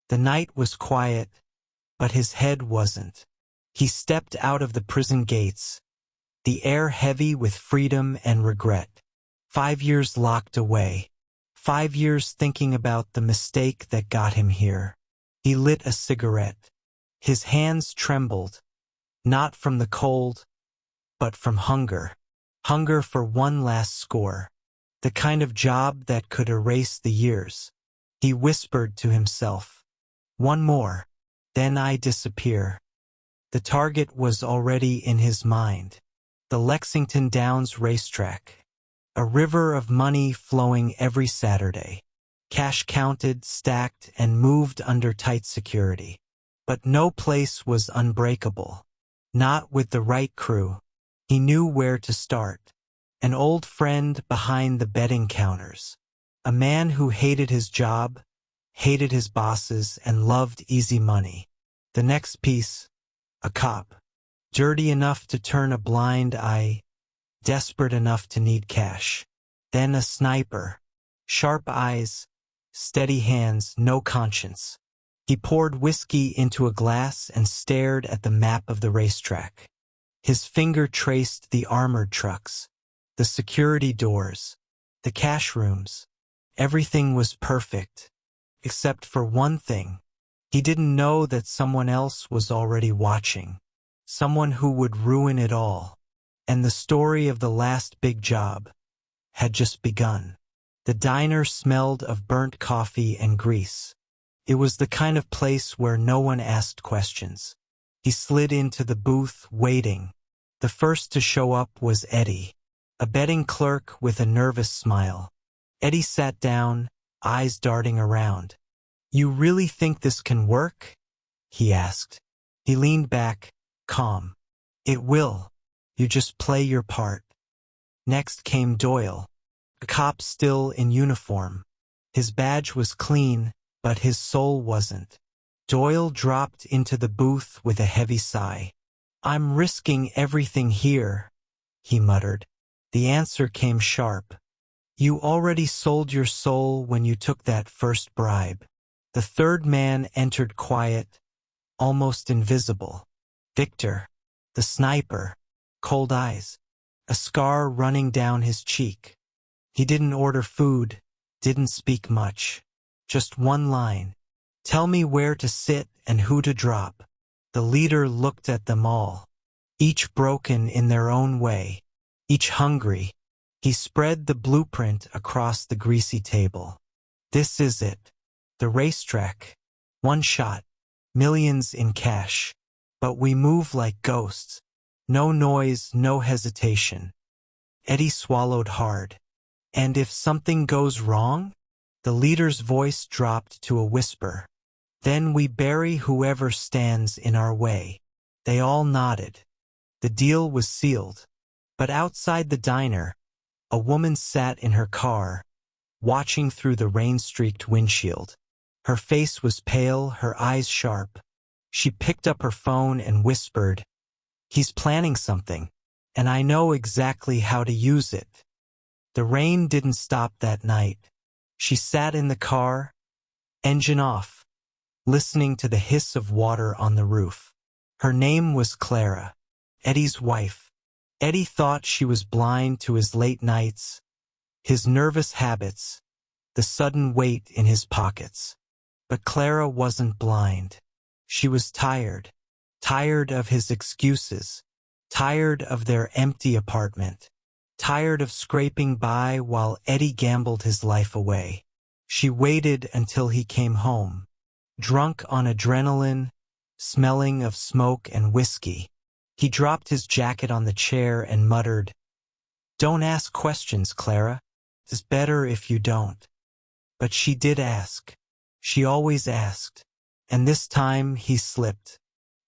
The night was quiet, but his head wasn't. He stepped out of the prison gates, the air heavy with freedom and regret. 5 years locked away. 5 years thinking about the mistake that got him here. He lit a cigarette. His hands trembled, not from the cold, but from hunger. Hunger for one last score. The kind of job that could erase the years. He whispered to himself, "One more, then I disappear." The target was already in his mind. The Lexington Downs racetrack. A river of money flowing every Saturday. Cash counted, stacked, and moved under tight security. But no place was unbreakable. Not with the right crew. He knew where to start. An old friend behind the betting counters. A man who hated his job, hated his bosses, and loved easy money. The next piece, a cop. Dirty enough to turn a blind eye, desperate enough to need cash. Then a sniper. Sharp eyes, steady hands, no conscience. He poured whiskey into a glass and stared at the map of the racetrack. His finger traced the armored trucks, the security doors, the cash rooms. Everything was perfect, except for one thing. He didn't know that someone else was already watching. Someone who would ruin it all. And the story of the last big job had just begun. The diner smelled of burnt coffee and grease. It was the kind of place where no one asked questions. He slid into the booth, waiting. The first to show up was Eddie, a betting clerk with a nervous smile. Eddie sat down, eyes darting around. "You really think this can work?" he asked. He leaned back, calm. "It will. You just play your part." Next came Doyle, a cop still in uniform. His badge was clean, but his soul wasn't. Doyle dropped into the booth with a heavy sigh. "I'm risking everything here," he muttered. The answer came sharp. "You already sold your soul when you took that first bribe." The third man entered quiet, almost invisible. Victor, the sniper, cold eyes, a scar running down his cheek. He didn't order food, didn't speak much. Just one line. "Tell me where to sit and who to drop." The leader looked at them all, each broken in their own way, each hungry. He spread the blueprint across the greasy table. "This is it. The racetrack. One shot. Millions in cash. But we move like ghosts. No noise, no hesitation." Eddie swallowed hard. "And if something goes wrong?" The leader's voice dropped to a whisper. "Then we bury whoever stands in our way." They all nodded. The deal was sealed. But outside the diner, a woman sat in her car, watching through the rain-streaked windshield. Her face was pale, her eyes sharp. She picked up her phone and whispered, "He's planning something, and I know exactly how to use it." The rain didn't stop that night. She sat in the car, engine off, listening to the hiss of water on the roof. Her name was Clara, Eddie's wife. Eddie thought she was blind to his late nights, his nervous habits, the sudden weight in his pockets. But Clara wasn't blind. She was tired. Tired of his excuses. Tired of their empty apartment. Tired of scraping by while Eddie gambled his life away. She waited until he came home, drunk on adrenaline, smelling of smoke and whiskey. He dropped his jacket on the chair and muttered, "Don't ask questions, Clara. It's better if you don't." But she did ask. She always asked. And this time he slipped.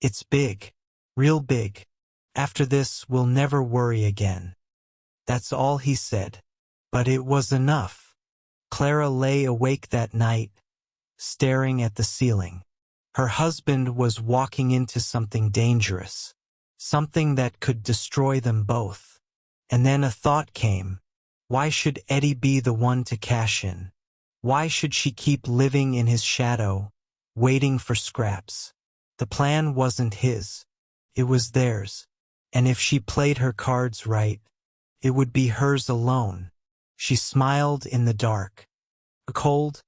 "It's big. Real big. After this, we'll never worry again." That's all he said. But it was enough. Clara lay awake that night, staring at the ceiling. Her husband was walking into something dangerous. Something that could destroy them both. And then a thought came. Why should Eddie be the one to cash in? Why should she keep living in his shadow, waiting for scraps. The plan wasn't his. It was theirs. And if she played her cards right, it would be hers alone. She smiled in the dark. A cold,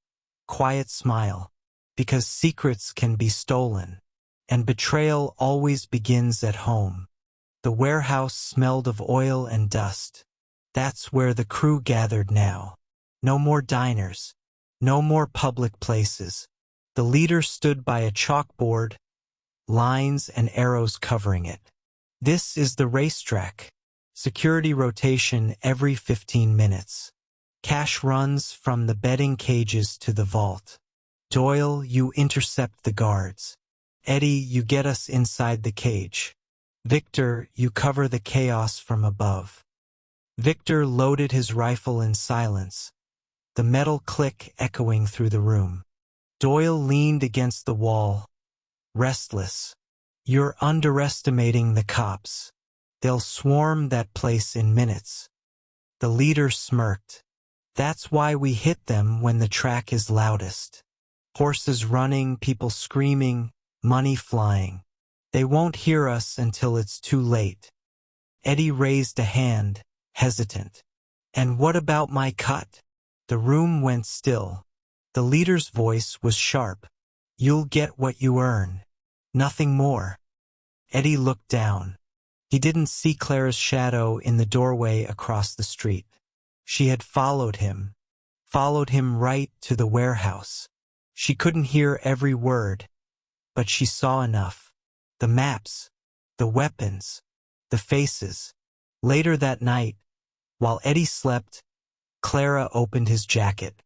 quiet smile, because secrets can be stolen, and betrayal always begins at home. The warehouse smelled of oil and dust. That's where the crew gathered now. No more diners. No more public places. The leader stood by a chalkboard, lines and arrows covering it. This is the racetrack. Security rotation every 15 minutes. Cash runs from the betting cages to the vault. Doyle, you intercept the guards. Eddie, you get us inside the cage. Victor, you cover the chaos from above. Victor loaded his rifle in silence, the metal click echoing through the room. Doyle leaned against the wall, restless. You're underestimating the cops. They'll swarm that place in minutes. The leader smirked. That's why we hit them when the track is loudest. Horses running, people screaming, money flying. They won't hear us until it's too late. Eddie raised a hand, hesitant. And what about my cut? The room went still. The leader's voice was sharp. You'll get what you earn. Nothing more. Eddie looked down. He didn't see Clara's shadow in the doorway across the street. She had followed him right to the warehouse. She couldn't hear every word, but she saw enough. The maps, the weapons, the faces. Later that night, while Eddie slept, Clara opened his jacket.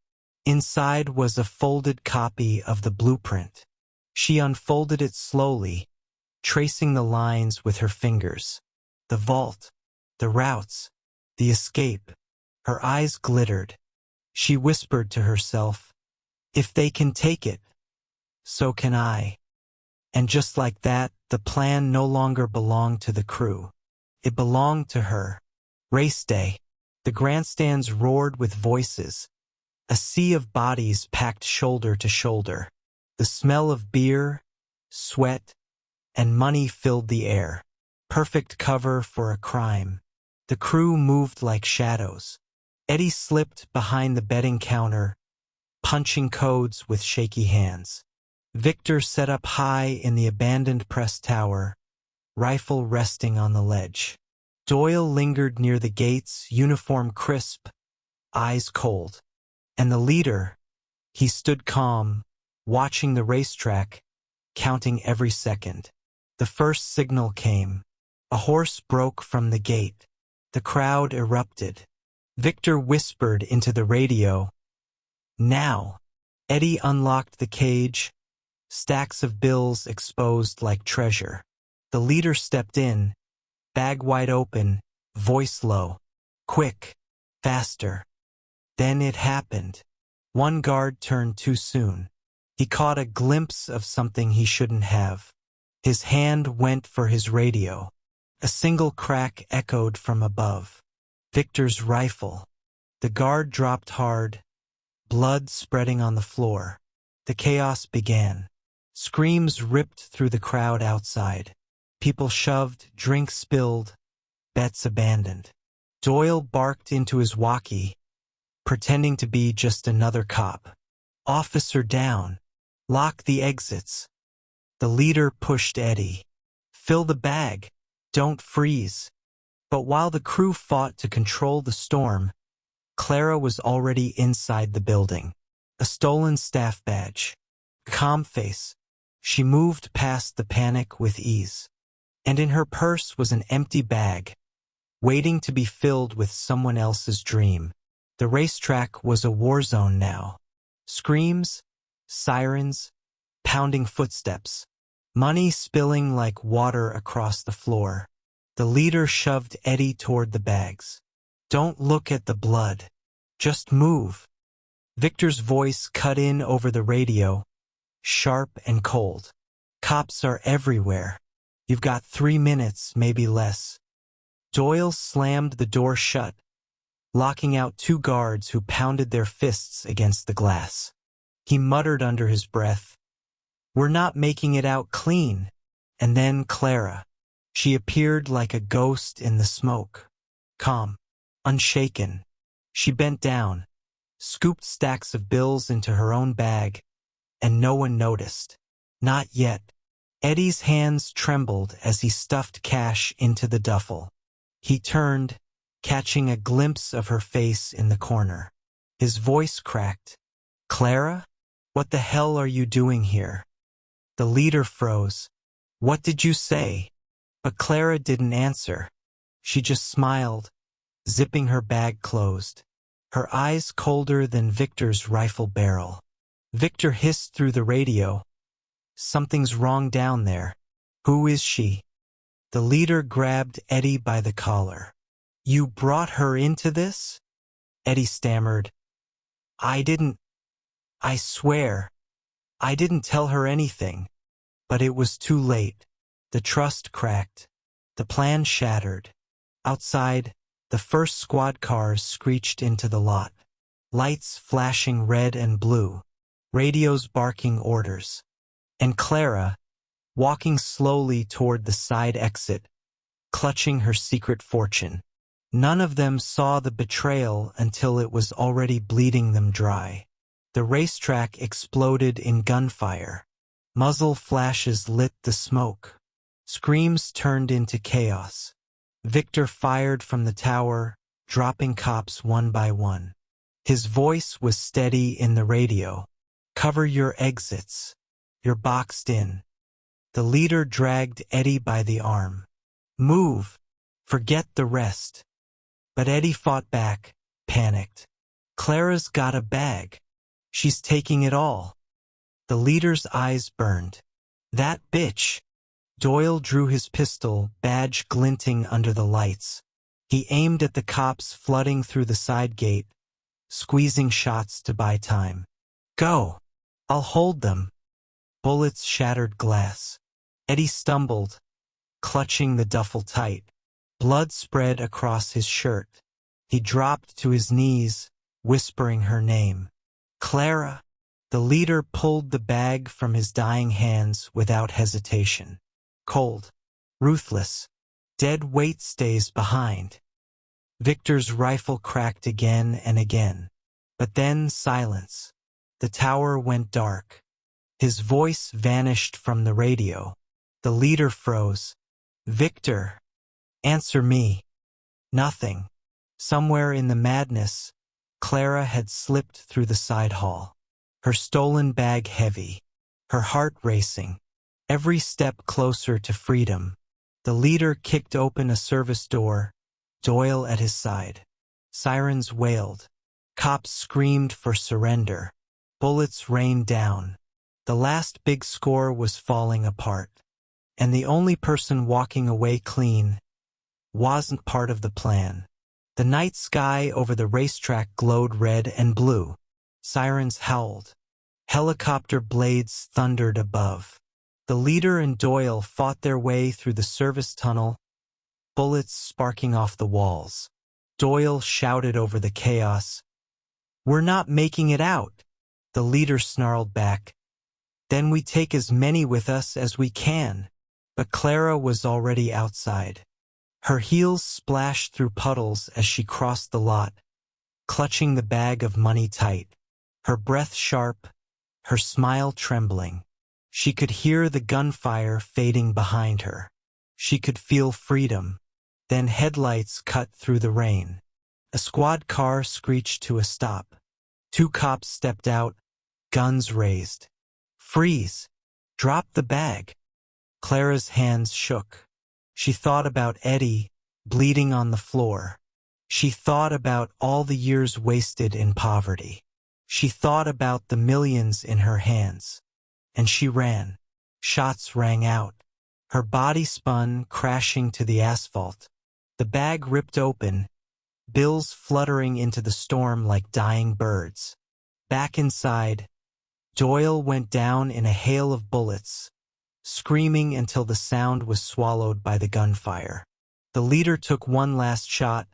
Inside was a folded copy of the blueprint. She unfolded it slowly, tracing the lines with her fingers. The vault, the routes, the escape. Her eyes glittered. She whispered to herself, if they can take it, so can I. And just like that, the plan no longer belonged to the crew. It belonged to her. Race day. The grandstands roared with voices. A sea of bodies packed shoulder to shoulder. The smell of beer, sweat, and money filled the air. Perfect cover for a crime. The crew moved like shadows. Eddie slipped behind the betting counter, punching codes with shaky hands. Victor sat up high in the abandoned press tower, rifle resting on the ledge. Doyle lingered near the gates, uniform crisp, eyes cold. And the leader, he stood calm, watching the racetrack, counting every second. The first signal came. A horse broke from the gate. The crowd erupted. Victor whispered into the radio. Now. Eddie unlocked the cage, stacks of bills exposed like treasure. The leader stepped in, bag wide open, voice low. Quick, faster. Then it happened. One guard turned too soon. He caught a glimpse of something he shouldn't have. His hand went for his radio. A single crack echoed from above. Victor's rifle. The guard dropped hard, blood spreading on the floor. The chaos began. Screams ripped through the crowd outside. People shoved, drinks spilled, bets abandoned. Doyle barked into his walkie, pretending to be just another cop. Officer down. Lock the exits. The leader pushed Eddie. Fill the bag. Don't freeze. But while the crew fought to control the storm, Clara was already inside the building. A stolen staff badge. Calm face. She moved past the panic with ease. And in her purse was an empty bag, waiting to be filled with someone else's dream. The racetrack was a war zone now. Screams, sirens, pounding footsteps. Money spilling like water across the floor. The leader shoved Eddie toward the bags. Don't look at the blood. Just move. Victor's voice cut in over the radio, sharp and cold. Cops are everywhere. You've got 3 minutes, maybe less. Doyle slammed the door shut, locking out 2 guards who pounded their fists against the glass. He muttered under his breath, "We're not making it out clean." And then Clara. She appeared like a ghost in the smoke. Calm. Unshaken. She bent down, scooped stacks of bills into her own bag, and no one noticed. Not yet. Eddie's hands trembled as he stuffed cash into the duffel. He turned, catching a glimpse of her face in the corner. His voice cracked. "Clara? What the hell are you doing here?" The leader froze. "What did you say?" But Clara didn't answer. She just smiled, zipping her bag closed, her eyes colder than Victor's rifle barrel. Victor hissed through the radio. "Something's wrong down there." "Who is she?" The leader grabbed Eddie by the collar. "You brought her into this?" Eddie stammered. I swear, I didn't tell her anything." But it was too late. The trust cracked. The plan shattered. Outside, the first squad cars screeched into the lot. Lights flashing red and blue. Radios barking orders. And Clara, walking slowly toward the side exit, clutching her secret fortune. None of them saw the betrayal until it was already bleeding them dry. The racetrack exploded in gunfire. Muzzle flashes lit the smoke. Screams turned into chaos. Victor fired from the tower, dropping cops one by one. His voice was steady in the radio. "Cover your exits. You're boxed in." The leader dragged Eddie by the arm. "Move. Forget the rest." But Eddie fought back, panicked. "Clara's got a bag. She's taking it all." The leader's eyes burned. "That bitch." Doyle drew his pistol, badge glinting under the lights. He aimed at the cops flooding through the side gate, squeezing shots to buy time. "Go. I'll hold them." Bullets shattered glass. Eddie stumbled, clutching the duffel tight. Blood spread across his shirt. He dropped to his knees, whispering her name. "Clara." The leader pulled the bag from his dying hands without hesitation. Cold, ruthless, dead weight stays behind. Victor's rifle cracked again and again. But then silence. The tower went dark. His voice vanished from the radio. The leader froze. "Victor, answer me." Nothing. Somewhere in the madness, Clara had slipped through the side hall. Her stolen bag heavy. Her heart racing. Every step closer to freedom. The leader kicked open a service door, Doyle at his side. Sirens wailed. Cops screamed for surrender. Bullets rained down. The last big score was falling apart. And the only person walking away clean wasn't part of the plan. The night sky over the racetrack glowed red and blue. Sirens howled. Helicopter blades thundered above. The leader and Doyle fought their way through the service tunnel, bullets sparking off the walls. Doyle shouted over the chaos, "We're not making it out." The leader snarled back, "Then we take as many with us as we can." But Clara was already outside. Her heels splashed through puddles as she crossed the lot, clutching the bag of money tight. Her breath sharp, her smile trembling. She could hear the gunfire fading behind her. She could feel freedom. Then headlights cut through the rain. A squad car screeched to a stop. 2 cops stepped out, guns raised. "Freeze! Drop the bag." Clara's hands shook. She thought about Eddie, bleeding on the floor. She thought about all the years wasted in poverty. She thought about the millions in her hands. And she ran. Shots rang out. Her body spun, crashing to the asphalt. The bag ripped open, bills fluttering into the storm like dying birds. Back inside, Doyle went down in a hail of bullets, screaming until the sound was swallowed by the gunfire. The leader took one last shot,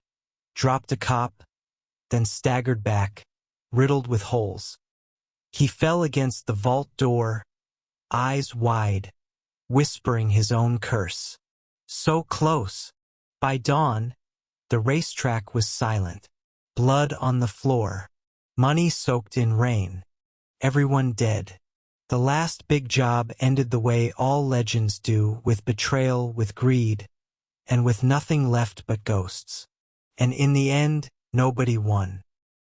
dropped a cop, then staggered back, riddled with holes. He fell against the vault door, eyes wide, whispering his own curse. So close. By dawn, the racetrack was silent. Blood on the floor. Money soaked in rain. Everyone dead. The last big job ended the way all legends do, with betrayal, with greed, and with nothing left but ghosts. And in the end, nobody won.